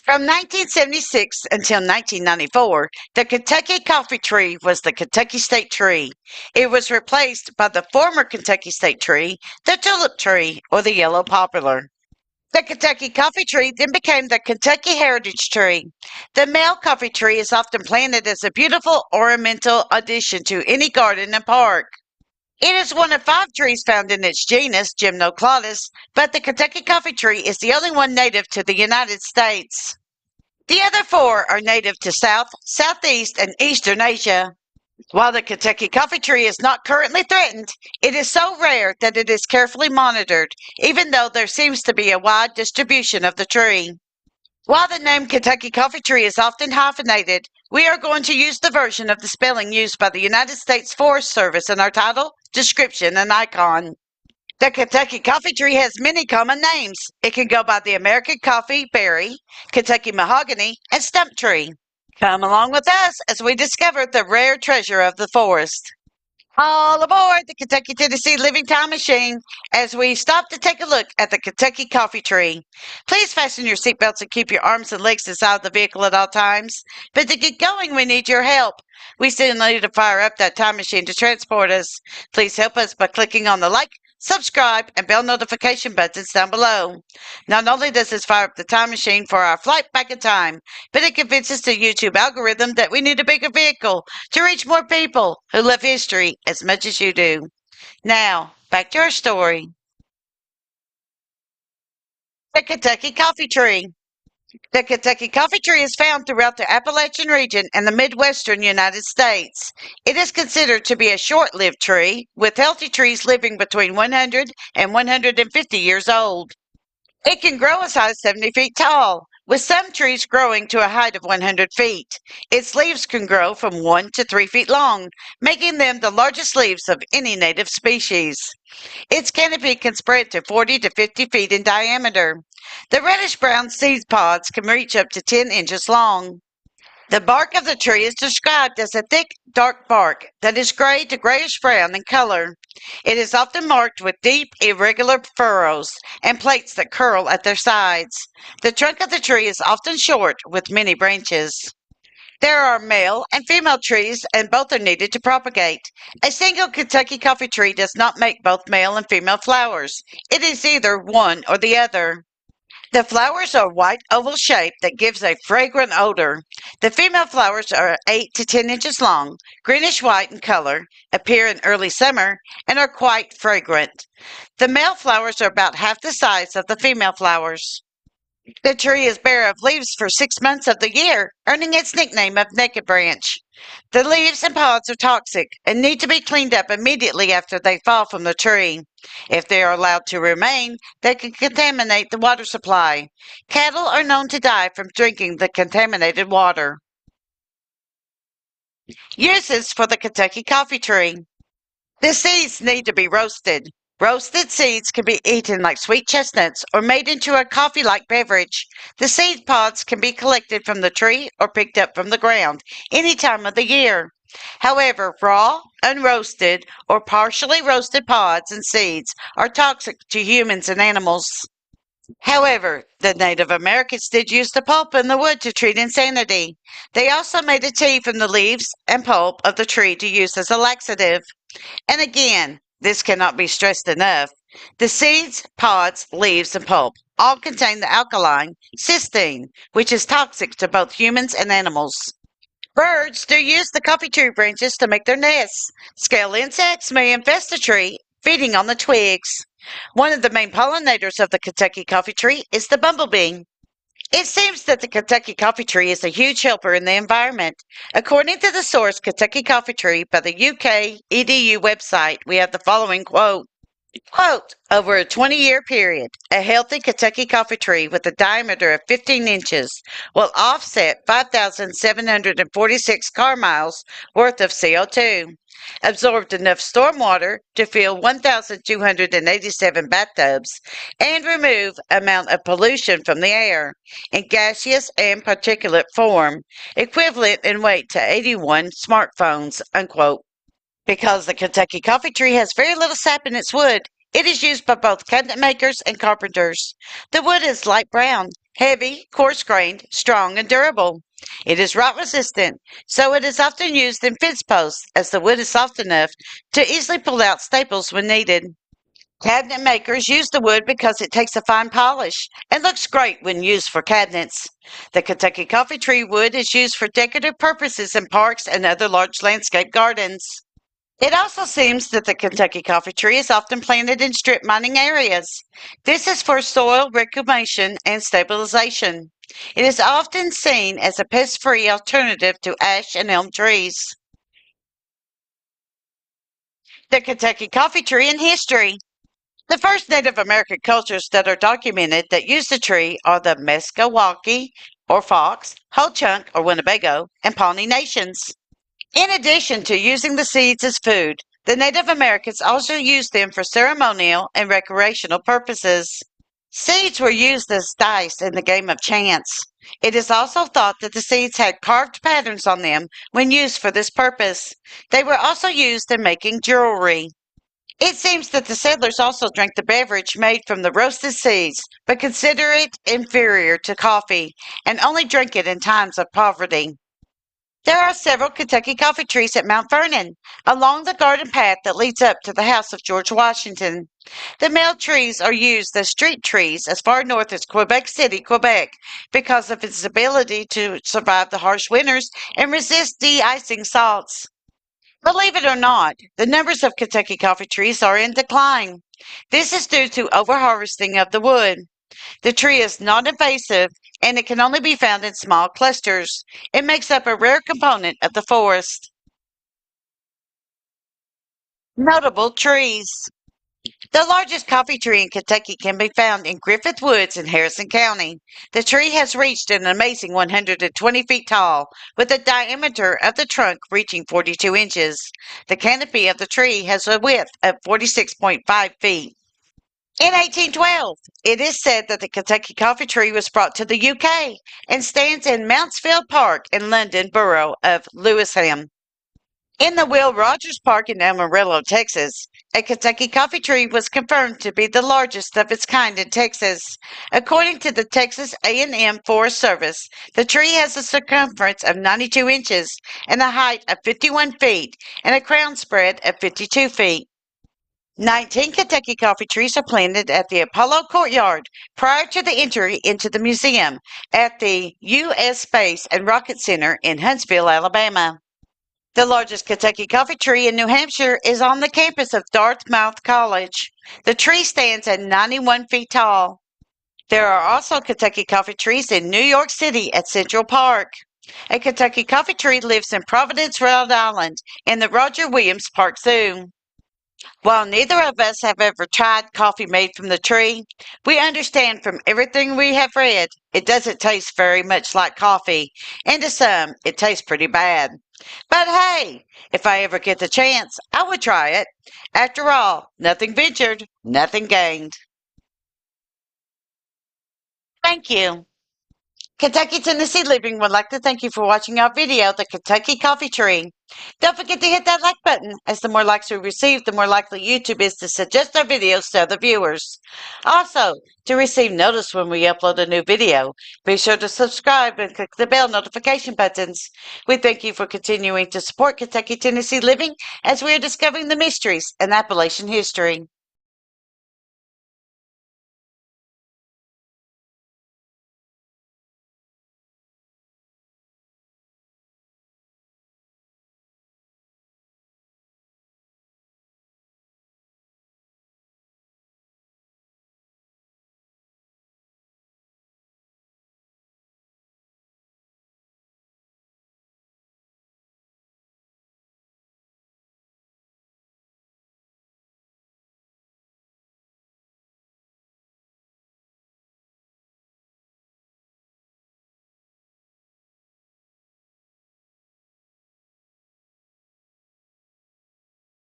From 1976 until 1994, the Kentucky Coffeetree was the Kentucky state tree. It was replaced by the former Kentucky state tree, the tulip tree, or the yellow poplar. The Kentucky coffee tree then became the Kentucky heritage tree. The male coffee tree is often planted as a beautiful ornamental addition to any garden and park. It is one of 5 trees found in its genus, Gymnocladus, but the Kentucky coffee tree is the only one native to the United States. The other 4 are native to South, Southeast, and Eastern Asia. While the Kentucky coffee tree is not currently threatened, it is so rare that it is carefully monitored, even though there seems to be a wide distribution of the tree. While the name Kentucky coffee tree is often hyphenated, we are going to use the version of the spelling used by the United States Forest Service in our title, description, and icon. The Kentucky coffee tree has many common names. It can go by the American coffee berry, Kentucky mahogany, and stump tree. Come along with us as we discover the rare treasure of the forest. All aboard the Kentucky Tennessee Living Time Machine as we stop to take a look at the Kentucky coffee tree. Please fasten your seatbelts and keep your arms and legs inside the vehicle at all times. But to get going, we need your help. We still need to fire up that time machine to transport us. Please help us by clicking on the like, subscribe, and bell notification buttons down below. Not only does this fire up the time machine for our flight back in time, but it convinces the YouTube algorithm that we need a bigger vehicle to reach more people who love history as much as you do. Now, back to our story. The Kentucky Coffee Tree. The Kentucky coffee tree is found throughout the Appalachian region and the Midwestern United States. It is considered to be a short-lived tree, with healthy trees living between 100 and 150 years old. It can grow as high as 70 feet tall, with some trees growing to a height of 100 feet. Its leaves can grow from 1 to 3 feet long, making them the largest leaves of any native species. Its canopy can spread to 40 to 50 feet in diameter. The reddish-brown seed pods can reach up to 10 inches long. The bark of the tree is described as a thick, dark bark that is gray to grayish-brown in color. It is often marked with deep, irregular furrows and plates that curl at their sides. The trunk of the tree is often short with many branches. There are male and female trees, and both are needed to propagate. A single Kentucky coffee tree does not make both male and female flowers. It is either one or the other. The flowers are white oval shape that gives a fragrant odor. The female flowers are 8 to 10 inches long, greenish white in color, appear in early summer, and are quite fragrant. The male flowers are about half the size of the female flowers. The tree is bare of leaves for 6 months of the year, earning its nickname of naked branch. The leaves and pods are toxic and need to be cleaned up immediately after they fall from the tree. If they are allowed to remain, they can contaminate the water supply. Cattle are known to die from drinking the contaminated water. Uses for the Kentucky coffee tree. The seeds need to be roasted. Roasted seeds can be eaten like sweet chestnuts or made into a coffee-like beverage. The seed pods can be collected from the tree or picked up from the ground any time of the year. However, raw, unroasted, or partially roasted pods and seeds are toxic to humans and animals. However, the Native Americans did use the pulp and the wood to treat insanity. They also made a tea from the leaves and pulp of the tree to use as a laxative. And again, this cannot be stressed enough. The seeds, pods, leaves, and pulp all contain the alkaline cysteine, which is toxic to both humans and animals. Birds do use the coffee tree branches to make their nests. Scale insects may infest the tree, feeding on the twigs. One of the main pollinators of the Kentucky coffee tree is the bumblebee. It seems that the Kentucky coffee tree is a huge helper in the environment. According to the source Kentucky Coffee Tree by the UK EDU website, we have the following quote. Quote, over a 20-year period, a healthy Kentucky coffee tree with a diameter of 15 inches will offset 5,746 car miles worth of CO2, absorbed enough stormwater to fill 1,287 bathtubs, and remove amount of pollution from the air in gaseous and particulate form, equivalent in weight to 81 smartphones, unquote. Because the Kentucky coffee tree has very little sap in its wood, it is used by both cabinet makers and carpenters. The wood is light brown Heavy, coarse-grained, strong, and durable. It is rot resistant, so it is often used in fence posts as the wood is soft enough to easily pull out staples when needed. Cabinet makers use the wood because it takes a fine polish and looks great when used for cabinets. The Kentucky coffee tree wood is used for decorative purposes in parks and other large landscape gardens. It also seems that the Kentucky coffee tree is often planted in strip mining areas. This is for soil reclamation and stabilization. It is often seen as a pest-free alternative to ash and elm trees. The Kentucky coffee tree in history. The first Native American cultures that are documented that use the tree are the Meskwaki or Fox, Ho Chunk or Winnebago, and Pawnee nations. In addition to using the seeds as food, the Native Americans also used them for ceremonial and recreational purposes. Seeds were used as dice in the game of chance. It is also thought that the seeds had carved patterns on them when used for this purpose. They were also used in making jewelry. It seems that the settlers also drank the beverage made from the roasted seeds, but consider it inferior to coffee and only drink it in times of poverty. There are several Kentucky coffee trees at Mount Vernon, along the garden path that leads up to the house of George Washington. The male trees are used as street trees as far north as Quebec City, Quebec, because of its ability to survive the harsh winters and resist de-icing salts. Believe it or not, the numbers of Kentucky coffee trees are in decline. This is due to overharvesting of the wood. The tree is not invasive and it can only be found in small clusters. It makes up a rare component of the forest. Notable trees. The largest coffee tree in Kentucky can be found in Griffith Woods in Harrison County. The tree has reached an amazing 120 feet tall, with a diameter of the trunk reaching 42 inches. The canopy of the tree has a width of 46.5 feet. In 1812, it is said that the Kentucky coffee tree was brought to the UK and stands in Mountsfield Park in London Borough of Lewisham. In the Will Rogers Park in Amarillo, Texas, a Kentucky coffee tree was confirmed to be the largest of its kind in Texas. According to the Texas A&M Forest Service, the tree has a circumference of 92 inches and a height of 51 feet and a crown spread of 52 feet. 19 Kentucky coffee trees are planted at the Apollo Courtyard prior to the entry into the museum at the U.S. Space and Rocket Center in Huntsville, Alabama. The largest Kentucky coffee tree in New Hampshire is on the campus of Dartmouth College. The tree stands at 91 feet tall. There are also Kentucky coffee trees in New York City at Central Park. A Kentucky coffee tree lives in Providence, Rhode Island, in the Roger Williams Park Zoo. While neither of us have ever tried coffee made from the tree, we understand from everything we have read it doesn't taste very much like coffee, and to some, it tastes pretty bad. But hey, if I ever get the chance, I would try it. After all, nothing ventured, nothing gained. Thank you. Kentucky Tennessee Living would like to thank you for watching our video, The Kentucky Coffee Tree. Don't forget to hit that like button, as the more likes we receive, the more likely YouTube is to suggest our videos to other viewers. Also, to receive notice when we upload a new video, be sure to subscribe and click the bell notification buttons. We thank you for continuing to support Kentucky Tennessee Living as we are discovering the mysteries in Appalachian history.